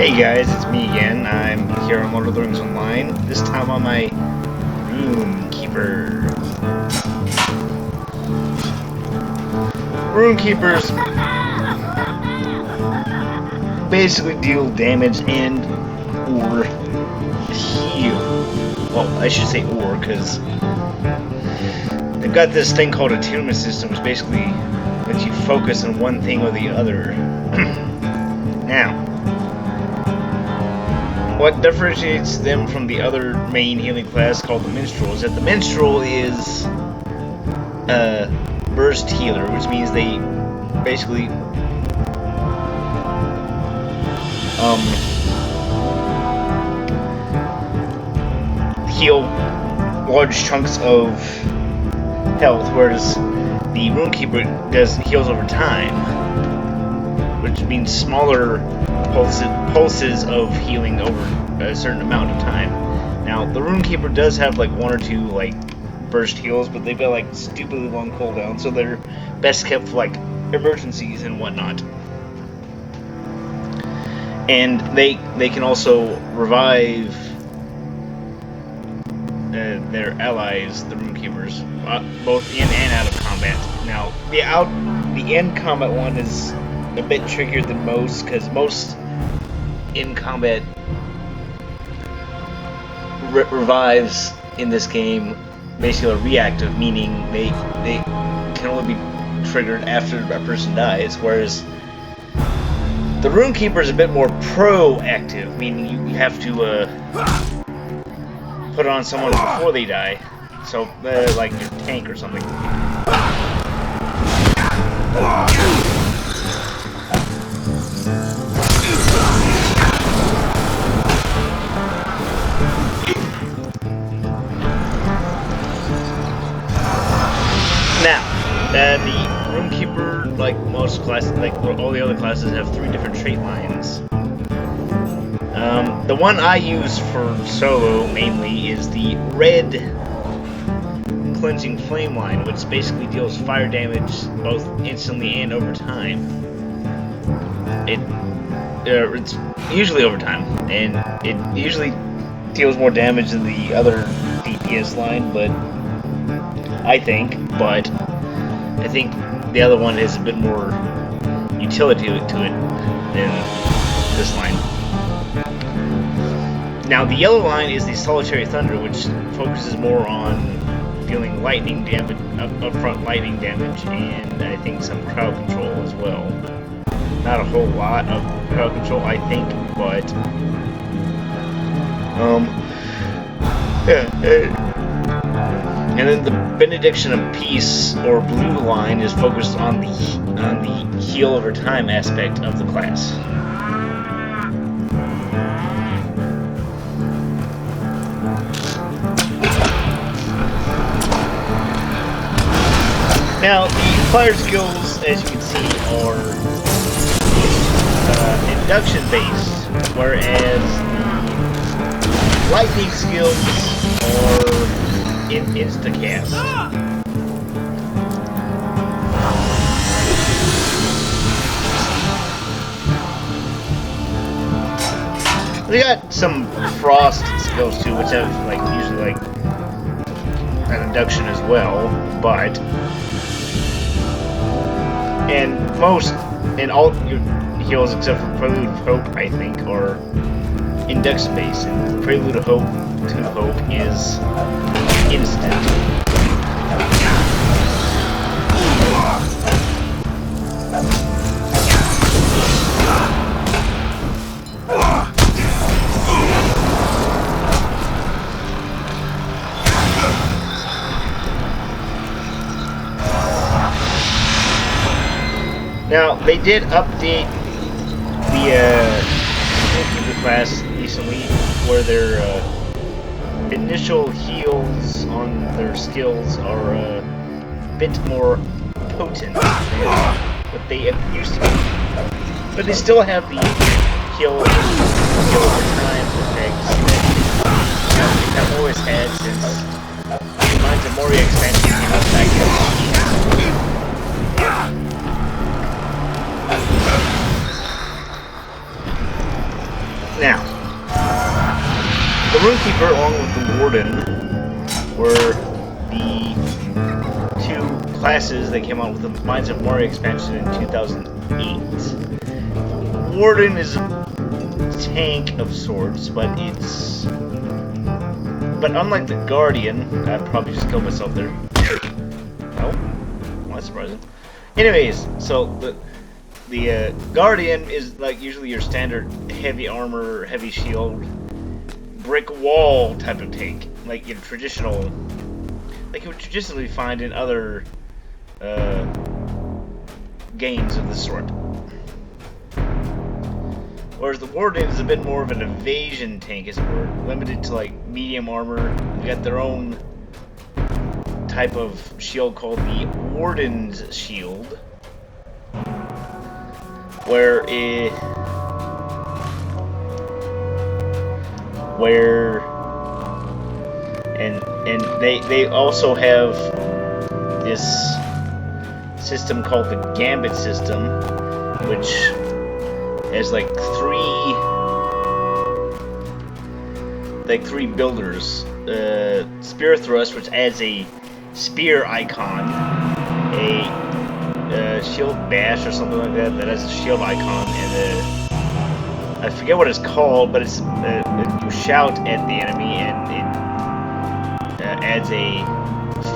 Hey guys, it's me again. I'm here on Lord of the Rings Online, this time on my Runekeeper. Runekeepers basically deal damage and or heal. Well, I should say or, because they've got this thing called attunement system, which basically lets you focus on one thing or the other. Now, what differentiates them from the other main healing class called the Minstrel is that the Minstrel is a burst healer, which means they basically heal large chunks of health, whereas the Runekeeper heals over time, which means smaller pulses of healing over a certain amount of time. Now, the Runekeeper does have like one or two like burst heals, but they've got like stupidly long cooldowns, so they're best kept for like emergencies and whatnot. And they can also revive their allies, the Runekeepers, both in and out of combat. Now, the in combat one is a bit trickier than most, because most in combat revives in this game basically are reactive, meaning they can only be triggered after a person dies, whereas the Runekeeper is a bit more proactive, meaning you have to put on someone before they die, so like your tank or something. Now, the Runekeeper, like most classes, like all the other classes, have 3 different trait lines. The one I use for solo mainly is the red cleansing flame line, which basically deals fire damage both instantly and over time. It's usually over time, and it usually deals more damage than the other DPS line, but I think the other one has a bit more utility to it than this line. Now, the yellow line is the Solitary Thunder, which focuses more on dealing lightning damage, upfront lightning damage, and I think some crowd control as well. Not a whole lot of crowd control, I think, but and then the Benediction of Peace, or blue line, is focused on the heal over time aspect of the class. Now, the fire skills, as you can see, are induction based, whereas the lightning skills are insta-cast. They got some frost skills too, which have like usually like an induction as well, but all your heals except for Prelude of Hope, I think, are induction based, and Prelude of Hope is instant. Now, they did update the Runekeeper class recently, where their initial heals on their skills are a bit more potent than what they used to be. But they still have the heal over time effects that they've always had since the Mines of Moria expansion came out back in. Runekeeper along with the warden were the two classes that came out with the Mines of Moria expansion in 2008. Warden is a tank of sorts, but unlike the Guardian, I probably just killed myself there. Oh, well, that's surprising. Anyways, so the Guardian is like usually your standard heavy armor, heavy shield, brick wall type of tank, like your traditional, like you would traditionally find in other games of this sort. Whereas the Warden is a bit more of an evasion tank, as it were, limited to like medium armor. They got their own type of shield called the Warden's Shield, where they also have this system called the Gambit system, which has like three builders. Spear Thrust, which adds a spear icon, a shield bash or something like that has a shield icon, and I forget what it's called, but it's you shout at the enemy and it adds a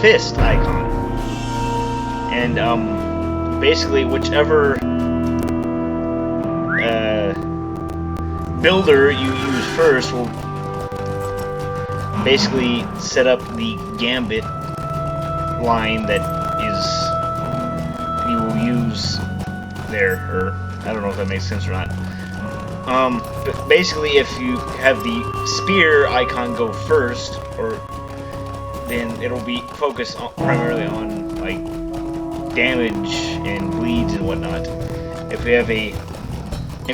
fist icon. And basically whichever builder you use first will basically set up the Gambit line that you will use there, or I don't know if that makes sense or not. But basically, if you have the spear icon go first, then it'll be focused primarily on like damage and bleeds and whatnot. If you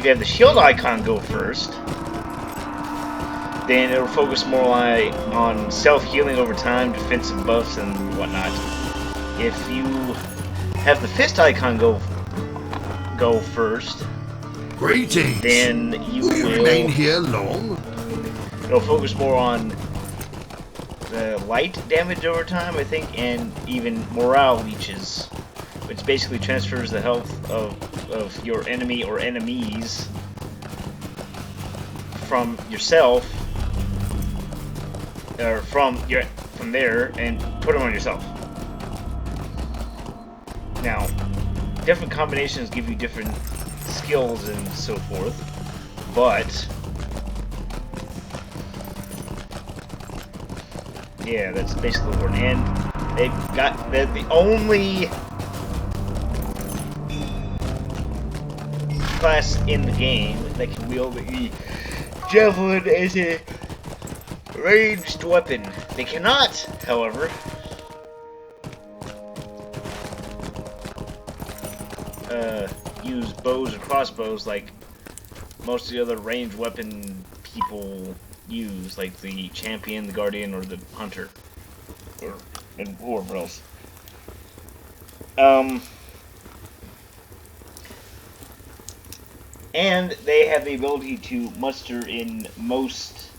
have the shield icon go first, then it'll focus more on self-healing over time, defensive buffs, and whatnot. If you have the fist icon go first, greetings. Then you will remain here long. It'll focus more on the light damage over time, I think, and even morale leeches, which basically transfers the health of your enemy or enemies from yourself, or from there, and put them on yourself. Now, different combinations give you different skills and so forth, but yeah, that's basically the word. And they've got the only class in the game that can wield the javelin as a ranged weapon. They cannot, however, use bows or crossbows like most of the other ranged weapon people use, like the champion, the guardian, or the hunter, and whoever else. And they have the ability to muster in most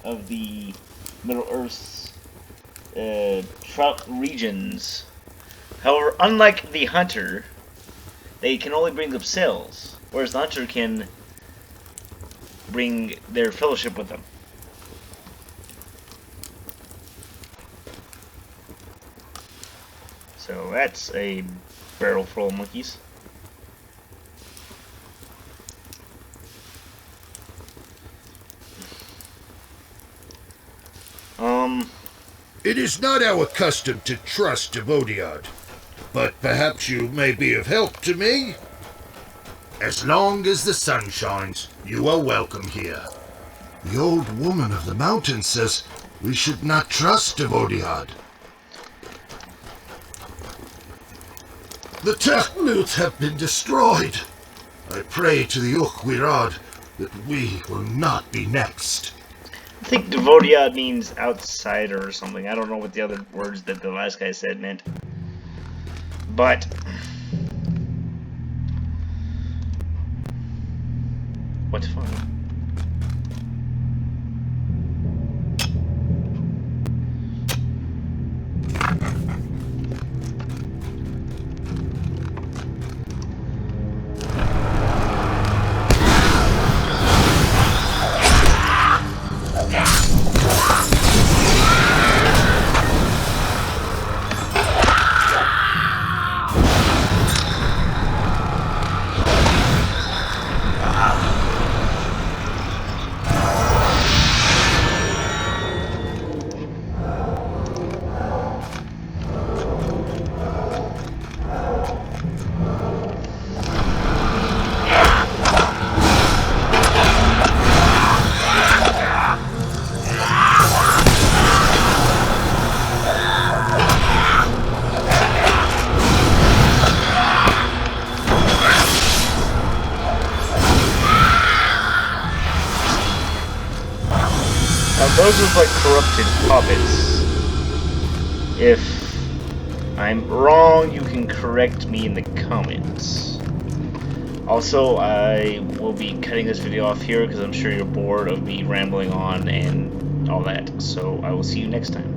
of the Middle Earth's regions. However, unlike the hunter, they can only bring themselves, whereas the hunter can bring their fellowship with them. So that's a barrel full of monkeys. It is not our custom to trust Devodiad, but perhaps you may be of help to me? As long as the sun shines, you are welcome here. The old woman of the mountain says we should not trust Devodiad. The Technut have been destroyed. I pray to the Ukhwirad that we will not be next. I think Devodiad means outsider or something. I don't know what the other words that the last guy said meant. But what's funny? Those look like corrupted puppets. If I'm wrong, you can correct me in the comments. Also, I will be cutting this video off here because I'm sure you're bored of me rambling on and all that. So I will see you next time.